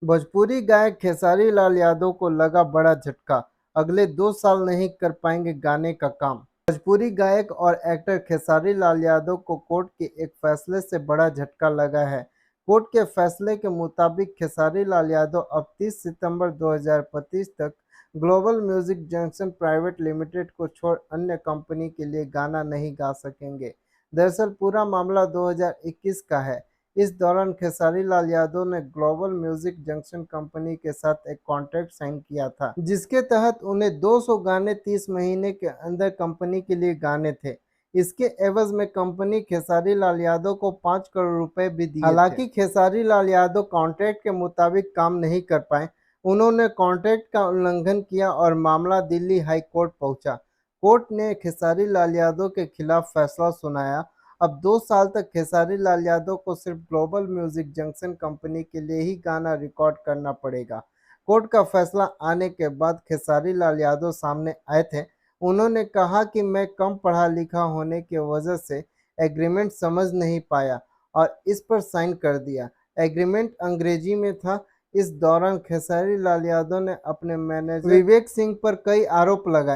भोजपुरी गायक खेसारी लाल यादव को लगा बड़ा झटका। अगले 2 साल नहीं कर पाएंगे गाने का काम। भोजपुरी गायक और एक्टर खेसारी लाल यादव को कोर्ट के एक फैसले से बड़ा झटका लगा है। कोर्ट के फैसले के मुताबिक खेसारी लाल यादव अब 30 सितंबर 2025 तक global music junction private limited को छोड़ अन्य कंपनी के लिए गाना नहीं गा सकेंगे। दरअसल पूरा मामला 2021 का है। इस दौरान खेसारी लाल यादव ने ग्लोबल म्यूजिक जंक्शन कंपनी के साथ एक कॉन्ट्रैक्ट साइन किया था, जिसके तहत उन्हें 200 गाने 30 महीने के अंदर कंपनी के लिए गाने थे। इसके एवज में कंपनी खेसारी लाल यादव को 5 करोड़ रुपए भी दिए थे। हालांकि खेसारी लाल यादव कॉन्ट्रैक्ट के मुताबिक काम नहीं कर पाए। उन्होंने कॉन्ट्रैक्ट का उल्लंघन किया और मामला दिल्ली हाई कोर्ट पहुंचा। कोर्ट ने खेसारी लाल यादव के खिलाफ फैसला सुनाया। अब 2 साल तक खेसारी लाल यादव को सिर्फ ग्लोबल म्यूजिक जंक्शन कंपनी के लिए ही गाना रिकॉर्ड करना पड़ेगा। कोर्ट का फैसला आने के बाद खेसारी लाल यादव सामने आए थे। उन्होंने कहा कि मैं कम पढ़ा लिखा होने की वजह से एग्रीमेंट समझ नहीं पाया और इस पर साइन कर दिया। एग्रीमेंट अंग्रेजी में था। इस दौरान खेसारी लाल यादव ने अपने मैनेजर विवेक सिंह पर कई आरोप लगाए।